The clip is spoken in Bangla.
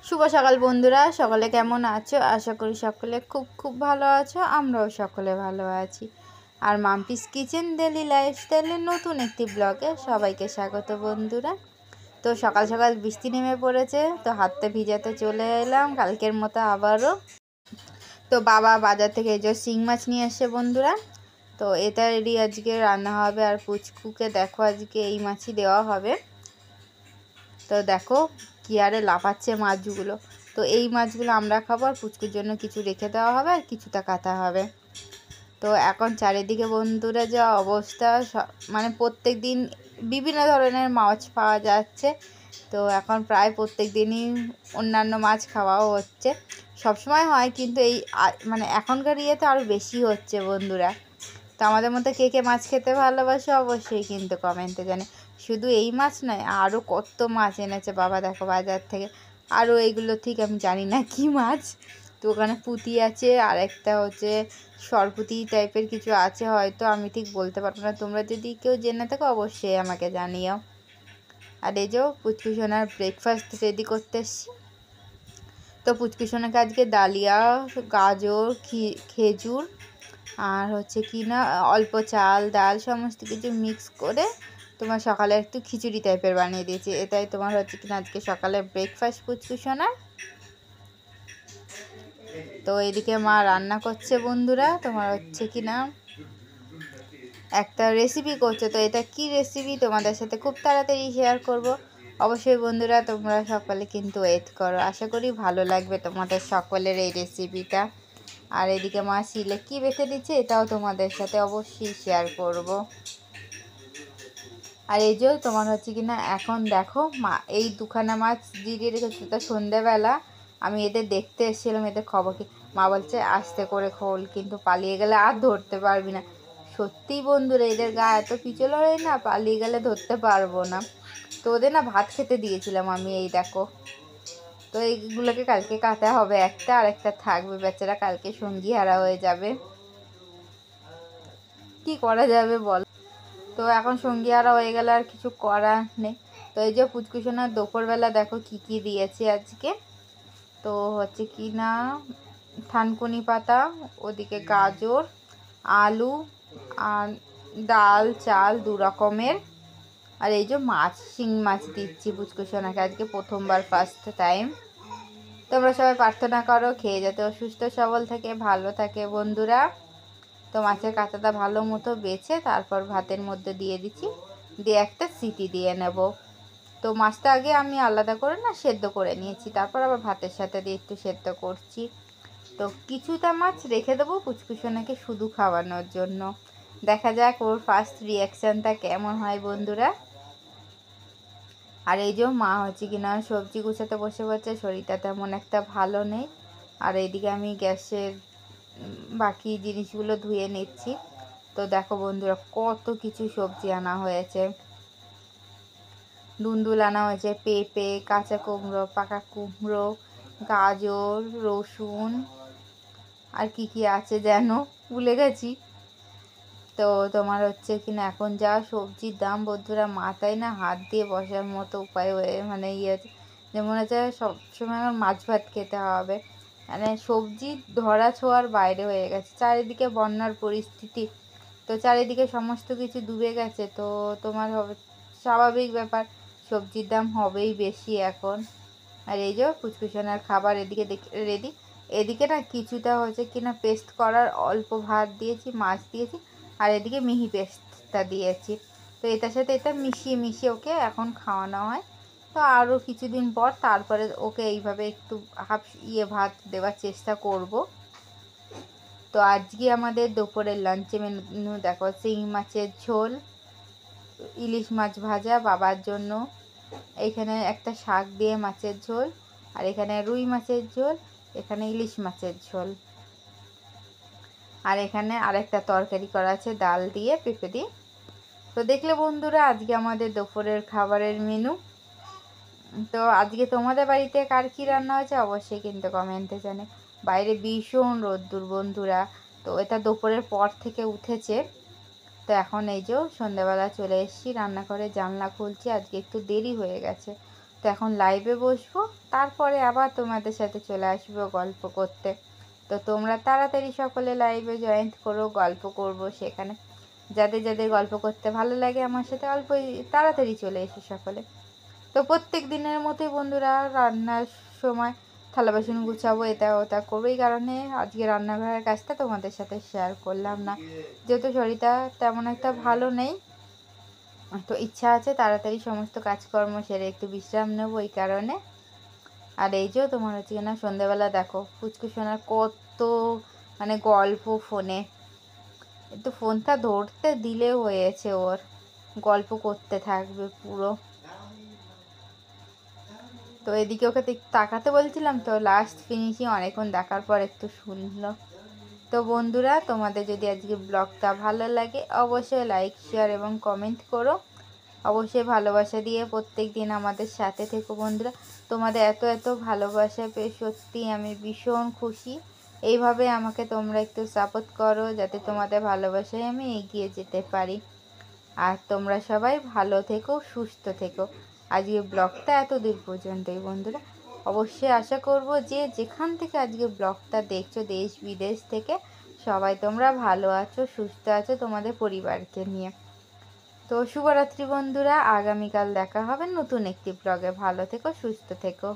শুভ সকাল বন্ধুরা, সকলে কেমন আছো? আশা করি সকলে খুব ভালো আছো। আমরাও সকলে ভালো আছি। আর মাম্পিস কিচেন ডেলি লাইফস্টাইলের নতুন একটি ব্লগে সবাইকে স্বাগত বন্ধুরা। তো সকাল সকাল বৃষ্টি নেমে পড়েছে, তো হাতটা ভিজাতে চলে এলাম কালকের মতো আবারও। তো বাবা বাজার থেকে এই যে শিং মাছ নিয়ে এসছে বন্ধুরা। তো এটা রেডি আজকে রান্না হবে। আর পুচকুকে দেখো আজকে এই মাছই দেওয়া হবে। তো দেখো কি আরে লাফাচ্ছে মাছগুলো। তো এই মাছগুলো আমরা খাবো, আর পুচকুর জন্য কিছু রেখে দেওয়া হবে আর কিছুটা কাটা হবে। তো এখন চারিদিকে বন্ধুরা যা অবস্থা, মানে প্রত্যেক দিন বিভিন্ন ধরনের মাছ পাওয়া যাচ্ছে। তো এখন প্রায় প্রত্যেক দিনই অন্যান্য মাছ খাওয়াও হচ্ছে। সবসময় হয়, কিন্তু এই মানে এখনকার ইয়েতে আরও বেশি হচ্ছে বন্ধুরা। তো আমাদের মধ্যে কে কে মাছ খেতে ভালোবাসে অবশ্যই কিন্তু কমেন্টে জানে। শুধু এই মাছ নয়, আরও কত মাছ এনেছে বাবা দেখো বাজার থেকে। আরও এইগুলো ঠিক আমি জানি না কি মাছ। তো ওখানে পুঁটি আছে, আর একটা হচ্ছে সরপুঁটি টাইপের কিছু আছে হয়তো, আমি ঠিক বলতে পারবো না। তোমরা যদি কেউ জেনে থাকো অবশ্যই আমাকে জানিও। আর এই যে পুচকুসোনার ব্রেকফাস্ট রেডি করতে এসছি। তো পুচকুসোনাকে আজকে ডালিয়া, গাজর, খেজুর আর হচ্ছে কি না অল্প চাল ডাল সমস্ত কিছু মিক্স করে তোমার সকালে একটু খিচুড়ি টাইপের বানিয়ে দিয়েছি। এটাই তোমার হচ্ছে কিনা আজকে সকালে ব্রেকফাস্ট পুচকুসোনার। তো এদিকে মা রান্না করছে বন্ধুরা, তোমার হচ্ছে কি না একটা রেসিপি করছে। তো এটা কি রেসিপি তোমাদের সাথে খুব তাড়াতাড়ি শেয়ার করব। অবশ্যই বন্ধুরা তোমরা সকলে কিন্তু ওয়েট করো, আশা করি ভালো লাগবে তোমাদের সকলের এই রেসিপিটা। আর এদিকে মা শিলে কি বেঁধে দিচ্ছে এটাও তোমাদের সাথে অবশ্যই শেয়ার করব। আর এই যে তোমার হচ্ছে কি না এখন দেখো মা এই দুখানা মাছ দিয়ে রেখেছে। তো সন্ধ্যেবেলা আমি এদের দেখতে এসেছিলাম, এদের খবর কি। মা বলছে আস্তে করে খোল, কিন্তু পালিয়ে গেলে আর ধরতে পারবি না। সত্যিই বন্ধুরা এদের গায়ে এত পিছল হয় না, পালিয়ে গেলে ধরতে পারবো না। তো ওদের না ভাত খেতে দিয়েছিলাম আমি, এই দেখো। তো এইগুলোকে কালকে কাটা হবে একটা, আর একটা থাকবে, বেচারা কালকে সঙ্গী হারা হয়ে যাবে। কি করা যাবে বল। তো এখন সঙ্গী হারা হয়ে গেলে আর কিছু করার নেই। তো এই যে পুচকুসোনার দুপুরবেলা দেখো কি কি দিয়েছে আজকে। তো হচ্ছে কি না থানকুনি পাতা, ওদিকে গাজর, আলু আর ডাল চাল দু রকমের। আর এই যে মাছ, শিং মাছ দিচ্ছি পুচকুসোনাকে আজকে প্রথমবার, ফার্স্ট টাইম। তোমরা সবাই প্রার্থনা করো খেয়ে যাতে ও সুস্থ সবল থাকে, ভালো থাকে বন্ধুরা। তো মাছের কাঁটাটা ভালো মতো বেছে তারপর ভাতের মধ্যে দিয়ে দিচ্ছি, দিয়ে একটা সিটি দিয়ে নেব। তো মাছটা আগে আমি আলাদা করে না সেদ্ধ করে নিয়েছি, তারপর আবার ভাতের সাথে দিয়ে একটু সেদ্ধ করছি। তো কিছুটা মাছ রেখে দেবো পুচকুসোনাকে শুধু খাওয়ানোর জন্য। দেখা যাক ওর ফার্স্ট রিয়াকশানটা কেমন হয় বন্ধুরা। আর এই যে মা হচ্ছে কিনা সবজি গুছাতে বসে পড়ছে, শরীরটা তেমন একটা ভালো নেই। আর এইদিকে আমি গ্যাসের বাকি জিনিসগুলো ধুয়ে নিচ্ছি। তো দেখো বন্ধুরা কত কিছু সবজি আনা হয়েছে। ধুন্দুল আনা হয়েছে, পেঁপে, কাঁচা কুমড়ো, পাকা কুমড়ো, গাজর, রসুন আর কি কি আছে যেন ভুলে গেছি। তো তোমার হচ্ছে কিনা এখন যা সবজির দাম বন্ধুরা, মাথায় না হাত দিয়ে বসার মতো উপায় হয়ে মানে ইয়ে, যেমন হচ্ছে সবসময় আমার মাছ ভাত খেতে হবে। মানে সবজি ধরা ছোঁয়ার বাইরে হয়ে গেছে, চারিদিকে বন্যার পরিস্থিতি। তো চারিদিকে সমস্ত কিছু ডুবে গেছে। তো তোমার হবে স্বাভাবিক ব্যাপার, সবজির দাম হবেই বেশি এখন। আর এই যে ফুচকুচনার খাবার এদিকে রেডি। এদিকে না কিছুটা হচ্ছে কিনা পেস্ট করার অল্প ভাত দিয়েছি, মাছ দিয়েছি, আর এদিকে মিহি পেস্টটা দিয়েছি। তো এটার সাথে এটা মিশিয়ে মিশিয়ে ওকে এখন খাওয়ানো হয়। তো আরও কিছুদিন পর তারপরে ওকে এইভাবে একটু হাফ ভাত দেওয়ার চেষ্টা করব। তো আজকে আমাদের দুপুরের লাঞ্চে মেনু দেখো শিং মাছের ঝোল, ইলিশ মাছ ভাজা বাবার জন্য, এখানে একটা শাক দিয়ে মাছের ঝোল, আর এখানে রুই মাছের ঝোল, এখানে ইলিশ মাছের ঝোল, আর এখানে আরেকটা তরকারি করা আছে ডাল দিয়ে পেঁপে দিয়ে। তো দেখলে বন্ধুরা আজকে আমাদের দুপুরের খাবারের মেনু। তো আজকে তোমাদের বাড়িতে কার কী রান্না হয়েছে অবশ্যই কিন্তু কমেন্টে জানে। বাইরে ভীষণ রোদ্দুর বন্ধুরা। তো এটা দুপুরের পর থেকে উঠেছে। তো এখন এই যে সন্ধ্যাবেলা চলে এসেছি রান্না করে, জানলা খুলছি, আজকে একটু দেরি হয়ে গেছে। তো তো এখন লাইভে বসবো, তারপরে আবার তোমাদের সাথে চলে আসবো গল্প করতে। তো তোমরা তাড়াতাড়ি সকলে লাইভে জয়েন করো, গল্প করব সেখানে। যাদের যাদের গল্প করতে ভালো লাগে আমার সাথে অল্প তাড়াতাড়ি চলে এসো সকলে। তো প্রত্যেক দিনের মতোই বন্ধুরা রান্নার সময় থালা বাসন গুছাবো, এটা ওটা করবো, এই কারণে আজকে রান্নাঘরের কাজটা তোমাদের সাথে শেয়ার করলাম না, যেহেতু শরীরটা তেমন একটা ভালো নেই। তো ইচ্ছা আছে তাড়াতাড়ি সমস্ত কাজকর্ম সেরে একটু বিশ্রাম নেবো এই কারণে। আর এই যে তোমার হচ্ছে না সন্ধ্যাবেলা দেখো পুচকু সোনার কত মানে গল্প ফোনে, একটু ফোনটা ধরতে দিলে হয়েছে, ওর গল্প করতে থাকবে পুরো। তো এদিকে ওকে তাকাতে বলছিলাম, তো লাস্ট ফিনিশিং অনেকক্ষণ দেখার পর একটু শুনলো। তো বন্ধুরা তোমাদের যদি আজকে ব্লগটা ভালো লাগে অবশ্যই লাইক শেয়ার এবং কমেন্ট করো, অবশ্যই ভালোবাসা দিয়ে প্রত্যেক দিন আমাদের সাথে থেকো বন্ধুরা। তোমাদের এত এত ভালোবাসা পেয়ে সত্যি আমি ভীষণ খুশি। এইভাবে আমাকে তোমরা একটু সাপোর্ট করো যাতে তোমাদের ভালোবাসায় আমি এগিয়ে যেতে পারি। আর তোমরা সবাই ভালো থেকো, সুস্থ থেকো। আজকে ব্লগটা এত দূর পর্যন্তই বন্ধুরা। অবশ্যই আশা করব যে যেখান থেকে আজকে ব্লগটা দেখছো দেশ বিদেশ থেকে সবাই তোমরা ভালো আছো, সুস্থ আছো তোমাদের পরিবারকে নিয়ে। তো শুভরাত্রি বন্ধুরা, আগামীকাল দেখা হবে নতুন একটি ব্লগে। ভালো থেকো, সুস্থ থেকো।